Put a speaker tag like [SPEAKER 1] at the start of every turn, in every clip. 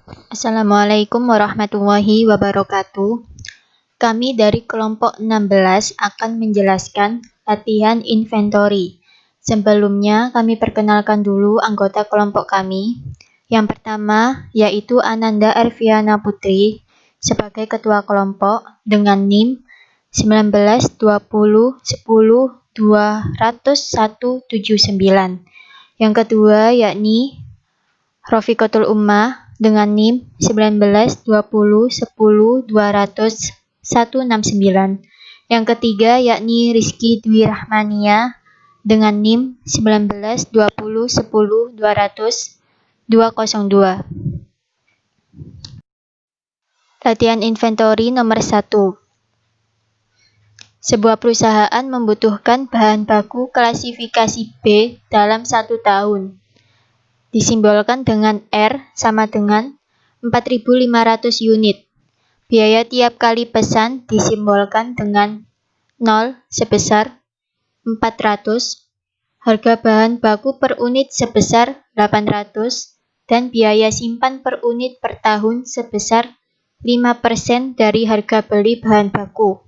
[SPEAKER 1] Assalamualaikum warahmatullahi wabarakatuh. Kami dari kelompok 16 akan menjelaskan latihan inventory. Sebelumnya kami perkenalkan dulu anggota kelompok kami. Yang pertama yaitu Ananda Erviana Putri sebagai ketua kelompok dengan NIM 19 20 10 20179. Yang kedua yakni Rofiqatul Ummah dengan NIM 19 20 10 200 169. Yang ketiga yakni Rizky Dwi Rahmania dengan NIM 19 20 10 200 202. Latihan inventory nomor 1. Sebuah perusahaan membutuhkan bahan baku klasifikasi B dalam 1 tahun. Disimbolkan dengan R sama dengan 4.500 unit. Biaya tiap kali pesan disimbolkan dengan 0 sebesar 400, harga bahan baku per unit sebesar 800, dan biaya simpan per unit per tahun sebesar 5% dari harga beli bahan baku.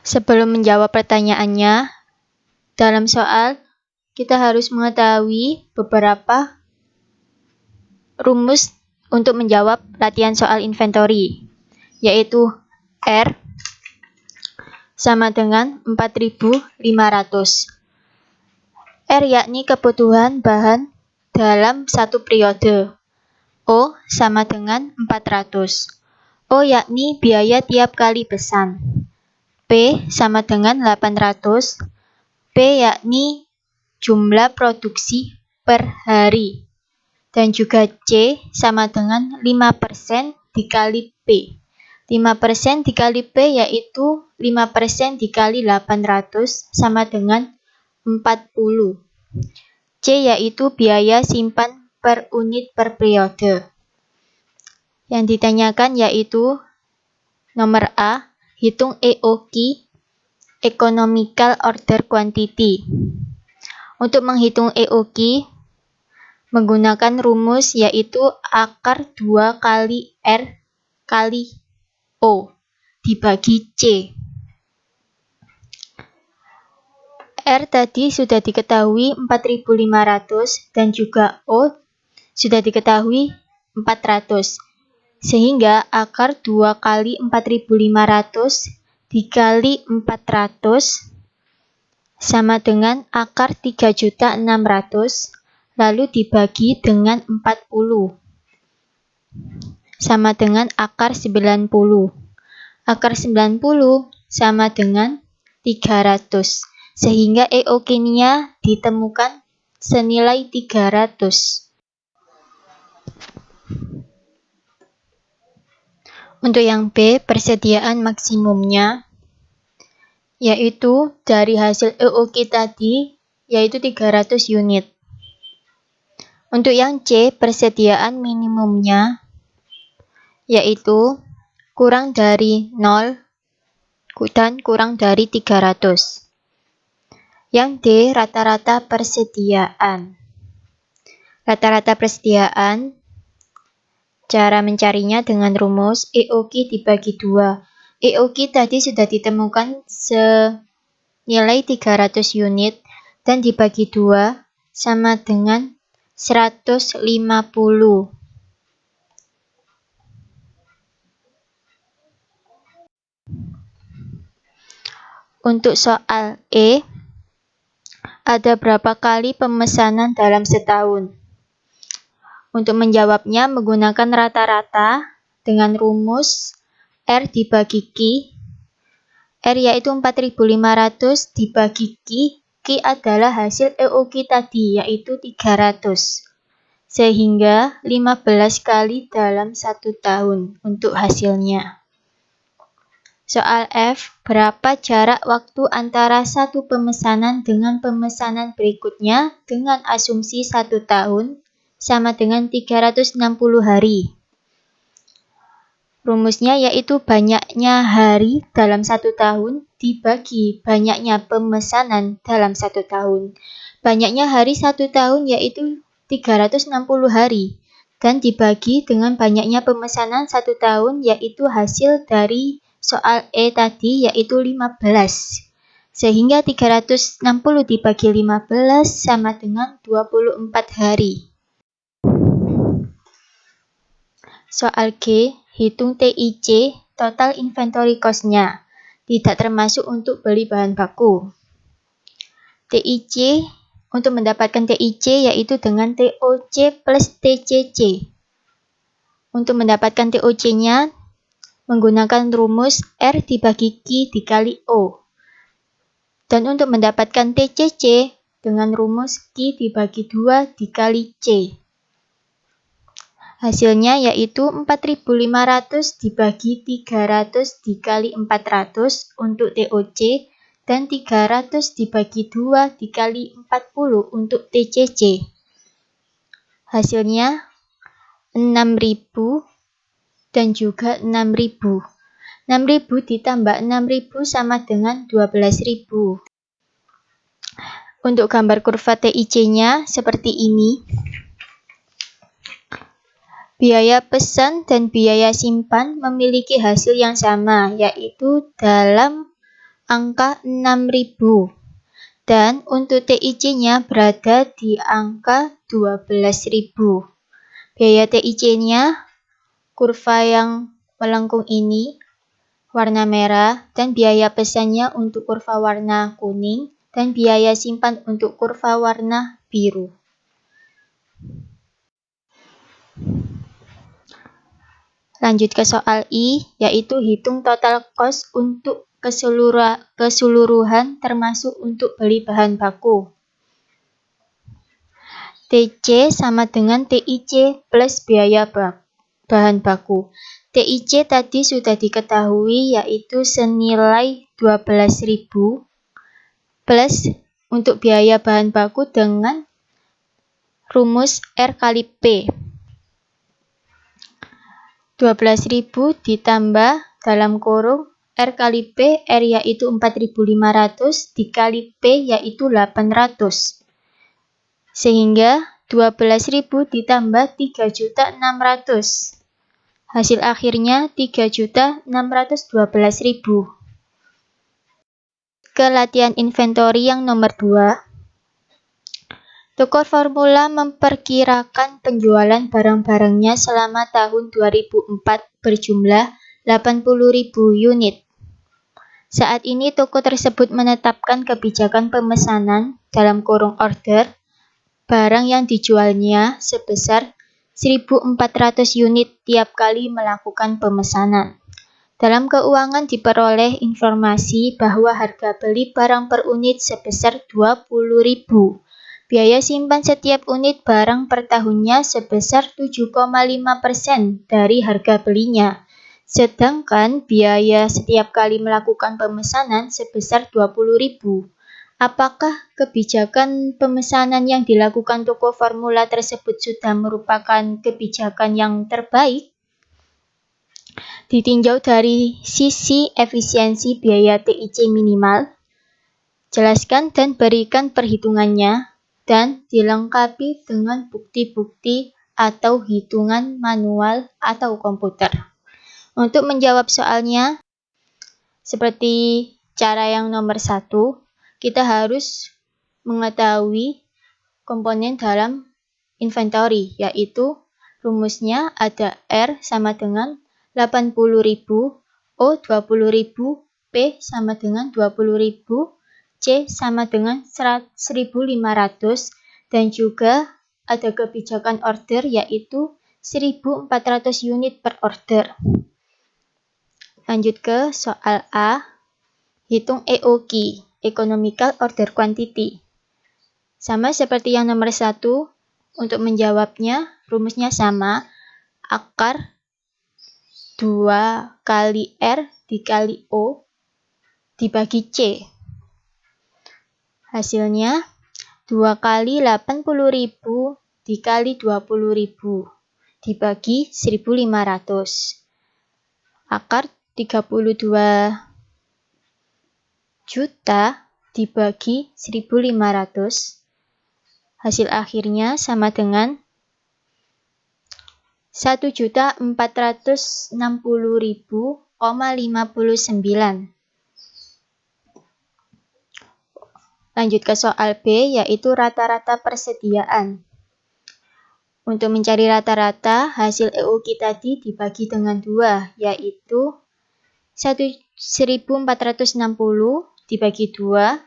[SPEAKER 1] Sebelum menjawab pertanyaannya, dalam soal kita harus mengetahui beberapa rumus untuk menjawab latihan soal inventory, yaitu R sama dengan 4.500. R yakni kebutuhan bahan dalam satu periode. O sama dengan 400. O yakni biaya tiap kali pesan. P sama dengan 800. P yakni jumlah produksi per hari. Dan juga C sama dengan 5% dikali P. 5% dikali P yaitu 5% dikali 800 sama dengan 40. C yaitu biaya simpan per unit per periode. Yang ditanyakan yaitu nomor A, hitung EOQ, Economical Order Quantity. Untuk menghitung EOQ menggunakan rumus yaitu akar 2 kali R kali O dibagi C. R tadi sudah diketahui 4.500 dan juga O sudah diketahui 400. Sehingga akar 2 kali 4.500 dikali 400 sama dengan akar 3.600 lalu dibagi dengan 40 sama dengan akar 90. Akar 90 sama dengan 300 sehingga EOQ-nya ditemukan senilai 300. Untuk yang B, persediaan maksimumnya yaitu dari hasil EOQ tadi yaitu 300 unit. Untuk yang C, persediaan minimumnya yaitu kurang dari 0 dan kurang dari 300. Yang D, rata-rata persediaan. Rata-rata persediaan cara mencarinya dengan rumus EOQ dibagi 2. EOQ tadi sudah ditemukan senilai 300 unit dan dibagi 2 sama dengan 150. Untuk soal E, ada berapa kali pemesanan dalam setahun? Untuk menjawabnya menggunakan rata-rata dengan rumus R dibagi Q. R yaitu 4.500 dibagi Q. Q adalah hasil EOQ tadi yaitu 300. Sehingga 15 kali dalam 1 tahun untuk hasilnya. Soal F, berapa jarak waktu antara satu pemesanan dengan pemesanan berikutnya dengan asumsi 1 tahun sama dengan 360 hari. Rumusnya yaitu banyaknya hari dalam 1 tahun dibagi banyaknya pemesanan dalam 1 tahun. Banyaknya hari 1 tahun yaitu 360 hari dan dibagi dengan banyaknya pemesanan 1 tahun, yaitu hasil dari soal E tadi, yaitu 15. Sehingga 360 dibagi 15 sama dengan 24 hari. Soal G, hitung TIC, total inventory cost-nya, tidak termasuk untuk beli bahan baku. TIC, untuk mendapatkan TIC yaitu dengan TOC plus TCC. Untuk mendapatkan TOC-nya, menggunakan rumus R dibagi Q dikali O. Dan untuk mendapatkan TCC, dengan rumus Q dibagi 2 dikali C. Hasilnya yaitu 4.500 dibagi 300 dikali 400 untuk TOC, dan 300 dibagi 2 dikali 40 untuk TCC. Hasilnya 6.000 dan juga 6.000. 6.000 ditambah 6.000 sama dengan 12.000. Untuk gambar kurva TIC-nya seperti ini. Biaya pesan dan biaya simpan memiliki hasil yang sama, yaitu dalam angka 6.000. Dan untuk TIC-nya berada di angka 12.000. Biaya TIC-nya, kurva yang melengkung ini, warna merah, dan biaya pesannya untuk kurva warna kuning, dan biaya simpan untuk kurva warna biru. Lanjut ke soal I, yaitu hitung total cost untuk keseluruhan termasuk untuk beli bahan baku. TC sama dengan TIC plus biaya bahan baku. TIC tadi sudah diketahui yaitu senilai 12.000 plus untuk biaya bahan baku dengan rumus R kali P. 12.000 ditambah dalam kurung R kali P, R yaitu 4.500 dikali P yaitu 800. Sehingga 12.000 ditambah 3.600.000. Hasil akhirnya 3.612.000. Ke latihan inventory yang nomor 2. Toko Formula memperkirakan penjualan barang-barangnya selama tahun 2004 berjumlah 80.000 unit. Saat ini toko tersebut menetapkan kebijakan pemesanan dalam kurung order barang yang dijualnya sebesar 1.400 unit tiap kali melakukan pemesanan. Dalam keuangan diperoleh informasi bahwa harga beli barang per unit sebesar 20.000. Biaya simpan setiap unit barang per tahunnya sebesar 7,5% dari harga belinya. Sedangkan biaya setiap kali melakukan pemesanan sebesar 20.000. Apakah kebijakan pemesanan yang dilakukan toko Formula tersebut sudah merupakan kebijakan yang terbaik? Ditinjau dari sisi efisiensi biaya TIC minimal, jelaskan dan berikan perhitungannya, dan dilengkapi dengan bukti-bukti atau hitungan manual atau komputer. Untuk menjawab soalnya, seperti cara yang nomor 1, kita harus mengetahui komponen dalam inventory, yaitu rumusnya ada R sama dengan 80.000, O 20.000, P sama dengan 20.000, C sama dengan 1.500, dan juga ada kebijakan order yaitu 1.400 unit per order. Lanjut ke soal A, hitung EOQ, Economical Order Quantity. Sama seperti yang nomor 1, untuk menjawabnya rumusnya sama, akar 2 kali R dikali O dibagi C. Hasilnya 2 kali 80.000 dikali 20.000 dibagi 1.500. Akar 32 juta dibagi 1.500. hasil akhirnya sama dengan 1.460.000,59. Lanjut ke soal B, yaitu rata-rata persediaan. Untuk mencari rata-rata, hasil EOQ tadi dibagi dengan 2, yaitu 1.460 dibagi 2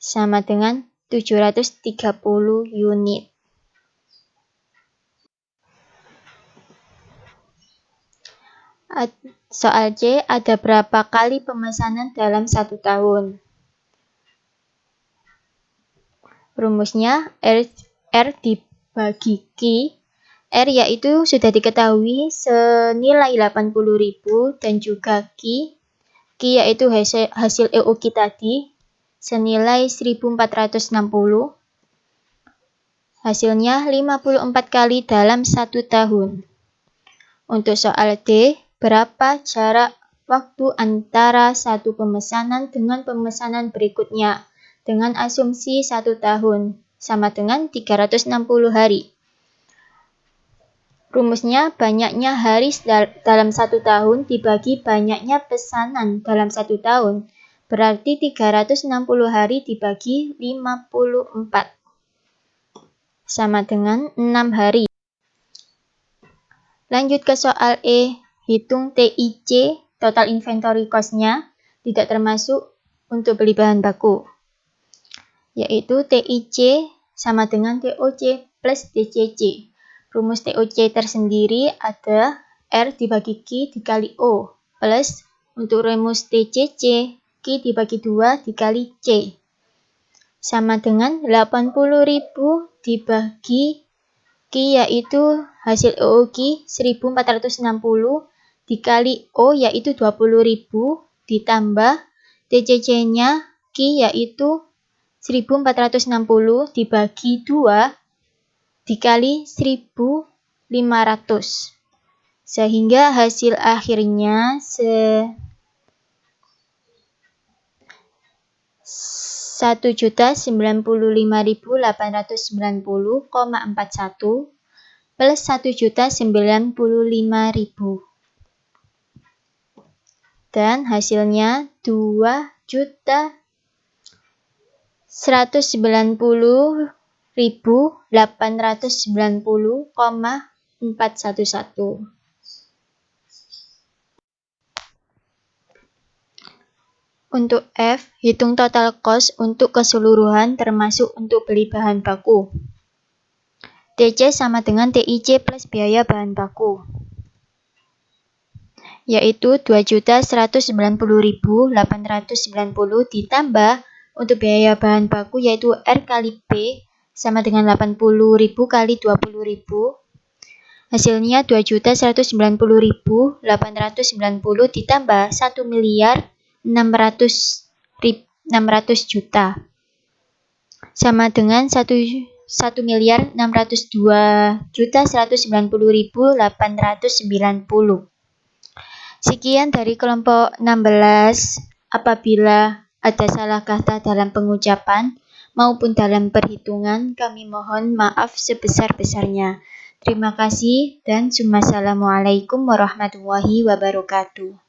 [SPEAKER 1] sama dengan 730 unit. Soal C, ada berapa kali pemesanan dalam 1 tahun? Rumusnya R dibagi Q. R yaitu sudah diketahui senilai 80.000 dan juga Q yaitu hasil EOQ tadi senilai 1.460. Hasilnya 54 kali dalam 1 tahun. Untuk soal D, berapa jarak waktu antara satu pemesanan dengan pemesanan berikutnya dengan asumsi 1 tahun sama dengan 360 hari. Rumusnya banyaknya hari dalam 1 tahun dibagi banyaknya pesanan dalam 1 tahun. Berarti 360 hari dibagi 54 sama dengan 6 hari. Lanjut ke soal E, hitung TIC, total inventory cost-nya, tidak termasuk untuk beli bahan baku. Yaitu TIC sama dengan TOC plus DCC. Rumus TOC tersendiri ada R dibagi Q dikali O, plus untuk rumus TCC, Q dibagi 2 dikali C. Sama dengan 80.000 dibagi Q yaitu hasil EOQ 1.460 dikali O yaitu 20.000 ditambah DCC-nya Q yaitu 1.460 dibagi 2 dikali 1.500. Sehingga hasil akhirnya 1.095.890,41 plus 1.095.000. Dan hasilnya 2.190.890,411. Untuk F, hitung total cost untuk keseluruhan termasuk untuk beli bahan baku. TC sama dengan TIC plus biaya bahan baku, yaitu 2.190.890 ditambah untuk biaya bahan baku yaitu R kali P sama dengan 80.000 kali 20.000. Hasilnya 2.190.890 ditambah 1.600.000.000 sama dengan 1.192.190.890. Sekian dari kelompok 16. Apabila ada salah kata dalam pengucapan maupun dalam perhitungan, kami mohon maaf sebesar-besarnya. Terima kasih dan wassalamualaikum warahmatullahi wabarakatuh.